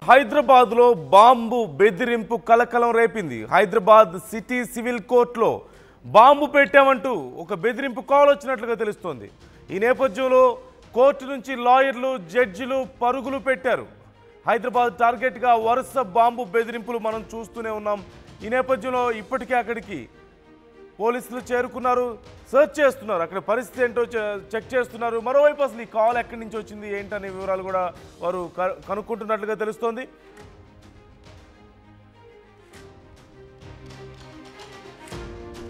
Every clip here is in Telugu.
హైదరాబాద్లో బాంబు బెదిరింపు కలకలం రేపింది. హైదరాబాద్ సిటీ సివిల్ కోర్టులో బాంబు పెట్టామంటూ ఒక బెదిరింపు కాల్ వచ్చినట్లుగా తెలుస్తోంది. ఈ నేపథ్యంలో కోర్టు నుంచి లాయర్లు, జడ్జిలు పరుగులు పెట్టారు. హైదరాబాద్ టార్గెట్గా వరుస బాంబు బెదిరింపులు మనం చూస్తూనే ఉన్నాం. ఈ నేపథ్యంలో ఇప్పటికే అక్కడికి పోలీసులు చేరుకున్నారు, సర్చ్ చేస్తున్నారు, అక్కడ పరిస్థితి ఏంటో చెక్ చేస్తున్నారు. మరోవైపు అసలు ఈ కాల్ ఎక్కడి నుంచి వచ్చింది ఏంటనే వివరాలు కూడా వారు కనుక్కుంటున్నట్లుగా తెలుస్తోంది.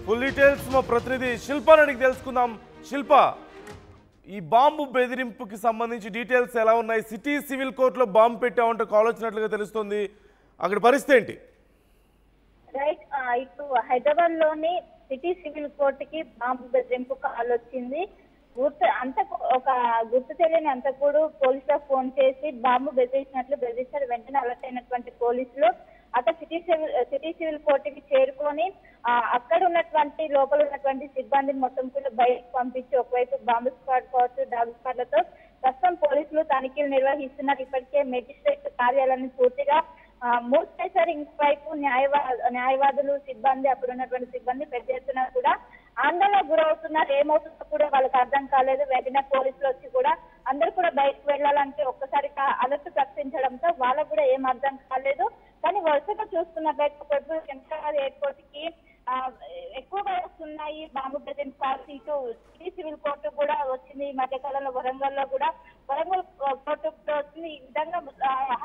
ఫుల్ డీటెయిల్స్ మా ప్రతినిధి శిల్పాని అడిగి తెలుసుకుందాం. శిల్ప, ఈ బాంబు బెదిరింపుకి సంబంధించి డీటెయిల్స్ ఎలా ఉన్నాయి? సిటీ సివిల్ కోర్టులో బాంబు పెట్టామంటే కాల్ వచ్చినట్లుగా తెలుస్తోంది, అక్కడ పరిస్థితి ఏంటి? రైట్, ఇప్పుడు హైదరాబాద్ లోని సిటీ సివిల్ కోర్టుకి బాంబు బెదిరింపు కాల్ వచ్చింది. గుర్తు తెలియని అంతకుడు పోలీసులకు ఫోన్ చేసి బాంబు బెదిరించారు. వెంటనే అలర్ట్ అయినటువంటి పోలీసులు అక్కడ సిటీ సివిల్ కోర్టుకి చేరుకొని అక్కడ ఉన్నటువంటి లోపల ఉన్నటువంటి సిబ్బందిని మొత్తం కూడా బయటకు పంపించి ఒకవైపు బాంబు స్క్వాడ్ కావచ్చు, డాగ్ స్క్వాడ్లతో ప్రస్తుతం పోలీసులు తనిఖీలు నిర్వహిస్తున్నారు. ఇప్పటికే మెజిస్ట్రేట్ కార్యాలయాన్ని పూర్తిగా మూసేశారు. ఇంకోవైపు న్యాయవాదులు, సిబ్బంది, అప్పుడు ఉన్నటువంటి సిబ్బంది పెద్ద ఎత్తున కూడా ఆందోళనకు గురవుతున్నారు. ఏమవుతుందో కూడా వాళ్ళకి అర్థం కాలేదు. వెంటనే పోలీసులు వచ్చి కూడా అందరూ కూడా బయటకు వెళ్ళాలంటే ఒక్కసారి అలర్ట్ ప్రకటించడంతో వాళ్ళకు కూడా ఏం అర్థం కాలేదు. కానీ వరుసగా చూస్తున్నట్లయితే శంషాబాద్ ఎయిర్పోర్ట్ కి ఎక్కువగా వస్తున్నాయి బాంబు బెదిరింపు కాల్స్. ఇటు సిటీ సివిల్ కోర్టు కూడా వచ్చింది. ఈ మధ్య కాలంలో వరంగల్ కోర్టు వచ్చింది. ఈ విధంగా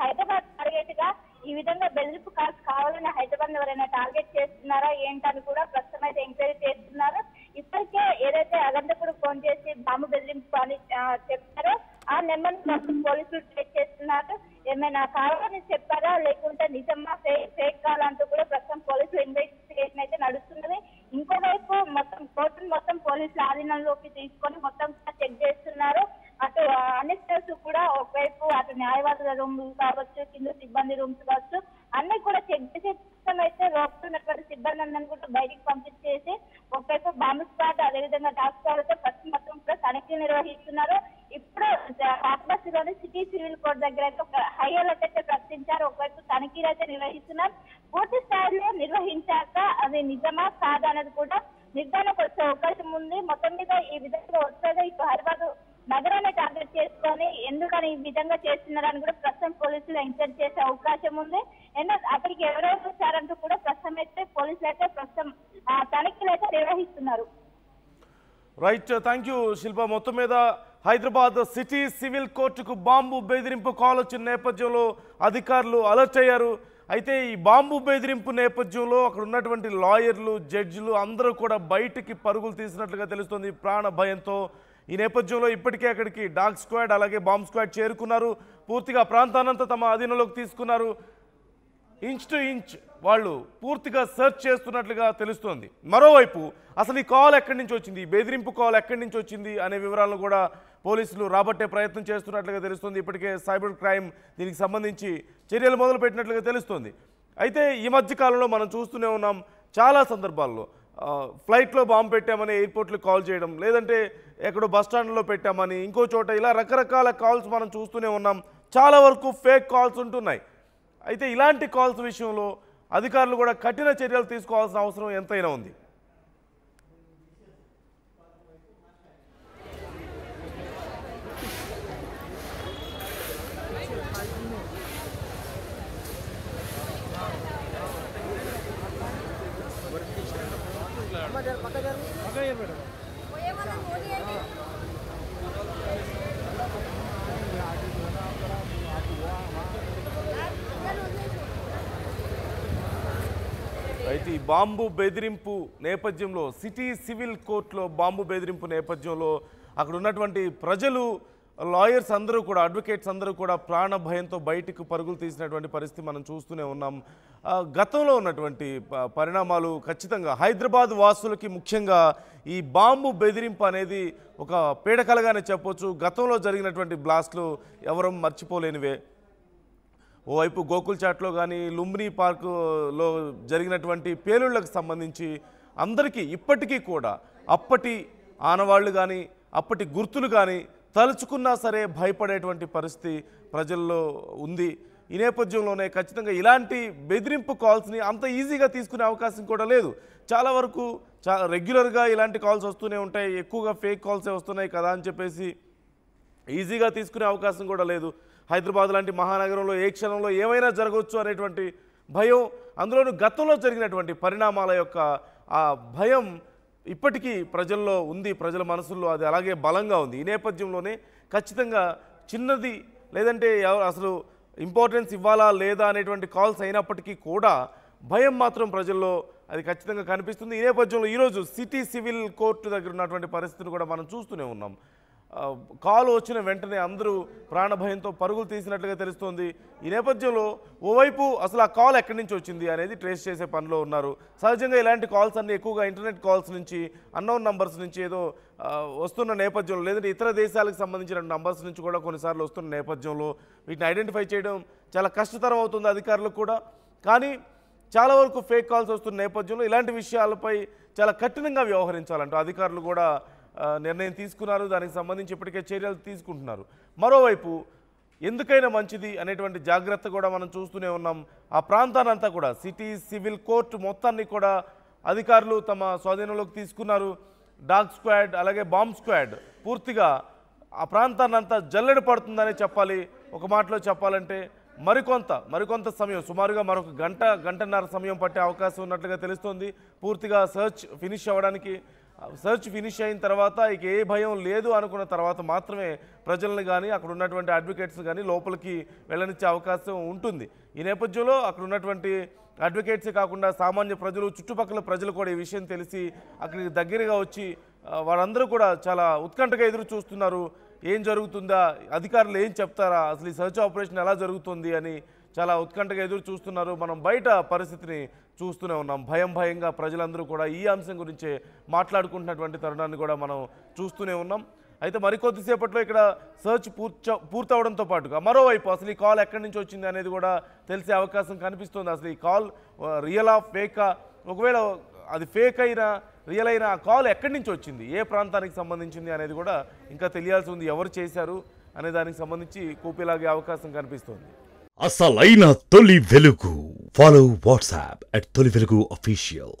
హైదరాబాద్ టార్గెట్ గా ఈ విధంగా బెదిరింపు కాల్స్ కావాలని హైదరాబాద్ ఎవరైనా టార్గెట్ చేస్తున్నారా ఏంటని కూడా ప్రస్తుతం అయితే ఎంక్వైరీ చేస్తున్నారు. ఇప్పటికే ఏదైతే అగంతకుడు ఫోన్ చేసి బాంబు బెదిరింపు అని చెప్పారో ఆ నెంబర్ పోలీసులు ట్రేస్ చేస్తున్నారు. ఏమైనా కావాలని చెప్పారా లేకుంటే నిజమా ఫేక్ కావాలంటూ కూడా ప్రస్తుతం పోలీసులు ఇన్వెస్టిగేషన్ అయితే నడుస్తున్నది. ఇంకోవైపు కోర్టును మొత్తం పోలీసుల ఆధీనంలోకి తీసుకొని మొత్తం చెక్ చేస్తున్నారు. అటు అన్ని స్టేట్స్ కూడా ఒకవైపు అటు న్యాయవాదుల రూమ్ కావచ్చు, కింద సిబ్బంది రూమ్స్ కావచ్చు, అన్ని కూడా చెక్ చేసి అయితే లోపుతున్నటువంటి సిబ్బంది అందరినీ కూడా బయటికి పంపించేసి ఒకవైపు బాంబు స్క్వాడ్, అదేవిధంగా డాగ్ స్క్వాడ్లతో ప్రతి మొత్తం కూడా తనిఖీలు నిర్వహిస్తున్నారు. ఇప్పుడు లోని సిటీ సివిల్ కోర్టు దగ్గర అయితే ఒక హై అలర్ట్ అయితే ప్రకటించారు. ఒకవైపు తనిఖీలు అయితే నిర్వహిస్తున్నారు. పూర్తి స్థాయిలో నిర్వహించాక అది నిజమా కాదా అనేది కూడా నిర్ధారణకు వచ్చే అవకాశం ఉంది. మొత్తం మీద ఈ విధంగా వస్తుంది. ఇప్పుడు హైదరాబాద్ నగరాన్ని టార్గెట్ చేసుకొని ఎందుకని ఈ విధంగా చేస్తున్నారని కూడా ప్రస్తుతం పోలీసులు ఎంక్వైరీ చేసే అవకాశం ఉంది. అక్కడికి ఎవరెవరు వచ్చారంటూ కూడా ప్రస్తుతం అయితే పోలీసులు అయితే ప్రస్తుతం తనిఖీలు అయితే నిర్వహిస్తున్నారు. రైట్, థ్యాంక్ యూ శిల్ప. మొత్తం మీద హైదరాబాద్ సిటీ సివిల్ కోర్టుకు బాంబు బెదిరింపు కాల్ వచ్చిన నేపథ్యంలో అధికారులు అలర్ట్ అయ్యారు. అయితే ఈ బాంబు బెదిరింపు నేపథ్యంలో అక్కడ ఉన్నటువంటి లాయర్లు, జడ్జిలు అందరూ కూడా బయటికి పరుగులు తీసినట్లుగా తెలుస్తుంది ప్రాణ భయంతో. ఈ నేపథ్యంలో ఇప్పటికే అక్కడికి డాగ్ స్క్వాడ్ అలాగే బాంబ్ స్క్వాడ్ చేరుకున్నారు. పూర్తిగా ప్రాంతానంతా తమ అధీనంలోకి తీసుకున్నారు. ఇంచ్ టు ఇంచ్ వాళ్ళు పూర్తిగా సెర్చ్ చేస్తున్నట్లుగా తెలుస్తోంది. మరోవైపు అసలు ఈ కాల్ ఎక్కడి నుంచి వచ్చింది, ఈ బెదిరింపు కాల్ ఎక్కడి నుంచి వచ్చింది అనే వివరాలను కూడా పోలీసులు రాబట్టే ప్రయత్నం చేస్తున్నట్లుగా తెలుస్తుంది. ఇప్పటికే సైబర్ క్రైమ్ దీనికి సంబంధించి చర్యలు మొదలుపెట్టినట్లుగా తెలుస్తుంది. అయితే ఈ మధ్య కాలంలో మనం చూస్తూనే ఉన్నాం, చాలా సందర్భాల్లో ఫ్లైట్లో బాంబు పెట్టామని ఎయిర్పోర్ట్లో కాల్ చేయడం, లేదంటే ఎక్కడో బస్టాండ్లో పెట్టామని ఇంకో చోట, ఇలా రకరకాల కాల్స్ మనం చూస్తూనే ఉన్నాం. చాలా వరకు ఫేక్ కాల్స్ ఉంటున్నాయి. అయితే ఇలాంటి కాల్స్ విషయంలో అధికారులు కూడా కఠిన చర్యలు తీసుకోవాల్సిన అవసరం ఎంతైనా ఉంది. అయితే ఈ బాంబు బెదిరింపు నేపథ్యంలో సిటీ సివిల్ కోర్టులో బాంబు బెదిరింపు నేపథ్యంలో అక్కడ ఉన్నటువంటి ప్రజలు, లాయర్స్ అందరూ కూడా, అడ్వకేట్స్ అందరూ కూడా ప్రాణ భయంతో బయటకు పరుగులు తీసినటువంటి పరిస్థితి మనం చూస్తూనే ఉన్నాం. గతంలో ఉన్నటువంటి పరిణామాలు ఖచ్చితంగా హైదరాబాద్ వాసులకి ముఖ్యంగా ఈ బాంబు బెదిరింపు అనేది ఒక పీడకలగానే చెప్పొచ్చు. గతంలో జరిగినటువంటి బ్లాస్ట్లు ఎవరూ మర్చిపోలేనివే. ఓవైపు గోకుల్ చాట్లో కానీ, లుంబిని పార్కులో జరిగినటువంటి పేలుళ్లకు సంబంధించి అందరికీ ఇప్పటికీ కూడా అప్పటి ఆనవాళ్లు కానీ, అప్పటి గుర్తులు కానీ తలుచుకున్నా సరే భయపడేటువంటి పరిస్థితి ప్రజల్లో ఉంది. ఈ నేపథ్యంలోనే ఖచ్చితంగా ఇలాంటి బెదిరింపు కాల్స్ని అంత ఈజీగా తీసుకునే అవకాశం కూడా లేదు. చాలా వరకు రెగ్యులర్గా ఇలాంటి కాల్స్ వస్తూనే ఉంటాయి, ఎక్కువగా ఫేక్ కాల్సే వస్తున్నాయి కదా అని చెప్పేసి ఈజీగా తీసుకునే అవకాశం కూడా లేదు. హైదరాబాద్ లాంటి మహానగరంలో ఏ క్షణంలో ఏమైనా జరగవచ్చు అనేటువంటి భయం, అందులోనూ గతంలో జరిగినటువంటి పరిణామాల యొక్క ఆ భయం ఇప్పటికీ ప్రజల్లో ఉంది, ప్రజల మనసుల్లో అది అలాగే బలంగా ఉంది. ఈ నేపథ్యంలోనే ఖచ్చితంగా చిన్నది లేదంటే అసలు ఇంపార్టెన్స్ ఇవ్వాలా లేదా అనేటువంటి కాల్స్ అయినప్పటికీ కూడా భయం మాత్రం ప్రజల్లో అది ఖచ్చితంగా కనిపిస్తుంది. ఈ నేపథ్యంలో ఈరోజు సిటీ సివిల్ కోర్టు దగ్గర ఉన్నటువంటి పరిస్థితిని కూడా మనం చూస్తూనే ఉన్నాం. కాల్ వచ్చిన వెంటనే అందరూ ప్రాణభయంతో పరుగులు తీసినట్లుగా తెలుస్తోంది. ఈ నేపథ్యంలో ఓవైపు అసలు ఆ కాల్ ఎక్కడి నుంచి వచ్చింది అనేది ట్రేస్ చేసే పనిలో ఉన్నారు. సహజంగా ఇలాంటి కాల్స్ అన్నీ ఎక్కువగా ఇంటర్నెట్ కాల్స్ నుంచి, అన్నోన్ నంబర్స్ నుంచి ఏదో వస్తున్న నేపథ్యంలో, లేదంటే ఇతర దేశాలకు సంబంధించిన నంబర్స్ నుంచి కూడా కొన్నిసార్లు వస్తున్న నేపథ్యంలో వీటిని ఐడెంటిఫై చేయడం చాలా కష్టతరం అవుతుంది అధికారులకు కూడా. కానీ చాలా వరకు ఫేక్ కాల్స్ వస్తున్న నేపథ్యంలో ఇలాంటి విషయాలపై చాలా కఠినంగా వ్యవహరించాలంటూ అధికారులు కూడా నిర్ణయం తీసుకున్నారు. దానికి సంబంధించి ఇప్పటికే చర్యలు తీసుకుంటున్నారు. మరోవైపు ఎందుకైనా మంచిది అనేటువంటి జాగ్రత్త కూడా మనం చూస్తూనే ఉన్నాం. ఆ ప్రాంతానంతా కూడా సిటీ సివిల్ కోర్టు మొత్తాన్ని కూడా అధికారులు తమ స్వాధీనంలోకి తీసుకున్నారు. డాగ్ స్క్వాడ్ అలాగే బాంబ్ స్క్వాడ్ పూర్తిగా ఆ ప్రాంతాన్నంతా జల్లెడ పడుతుందనే చెప్పాలి. ఒక మాటలో చెప్పాలంటే మరికొంత సమయం, సుమారుగా మరొక గంటన్నర సమయం పట్టే అవకాశం ఉన్నట్లుగా తెలుస్తోంది. పూర్తిగా సర్చ్ ఫినిష్ అయిన తర్వాత ఇక ఏ భయం లేదు అనుకున్న తర్వాత మాత్రమే ప్రజలను కానీ అక్కడ ఉన్నటువంటి అడ్వకేట్స్ కానీ లోపలికి వెళ్ళనిచ్చే అవకాశం ఉంటుంది. ఈ నేపథ్యంలో అక్కడ ఉన్నటువంటి అడ్వకేట్సే కాకుండా సామాన్య ప్రజలు, చుట్టుపక్కల ప్రజలు కూడా ఈ విషయం తెలిసి అక్కడికి దగ్గరగా వచ్చి వారందరూ కూడా చాలా ఉత్కంఠగా ఎదురు చూస్తున్నారు. ఏం జరుగుతుందా, అధికారులు ఏం చెప్తారా, అసలు ఈ సర్చ్ ఆపరేషన్ ఎలా జరుగుతుంది అని చాలా ఉత్కంఠగా ఎదురు చూస్తున్నారు. మనం బయట పరిస్థితిని చూస్తూనే ఉన్నాం. భయంగా ప్రజలందరూ కూడా ఈ అంశం గురించే మాట్లాడుకుంటున్నటువంటి తరుణాన్ని కూడా మనం చూస్తూనే ఉన్నాం. అయితే మరికొద్దిసేపట్లో ఇక్కడ సర్చ్ పూర్తవడంతో పాటుగా మరోవైపు అసలు ఈ కాల్ ఎక్కడి నుంచి వచ్చింది అనేది కూడా తెలిసే అవకాశం కనిపిస్తుంది. అసలు ఈ కాల్ రియలా ఫేకా, ఒకవేళ అది ఫేక్ అయినా రియల్ అయినా ఆ కాల్ ఎక్కడి నుంచి వచ్చింది, ఏ ప్రాంతానికి సంబంధించింది అనేది కూడా ఇంకా తెలియాల్సి ఉంది. ఎవరు చేశారు అనే దానికి సంబంధించి కూపీలాగే అవకాశం కనిపిస్తుంది. అసలైన తొలి వెలుగు. ఫాలో వాట్సాప్ @తొలి వెలుగు అఫీషియల్.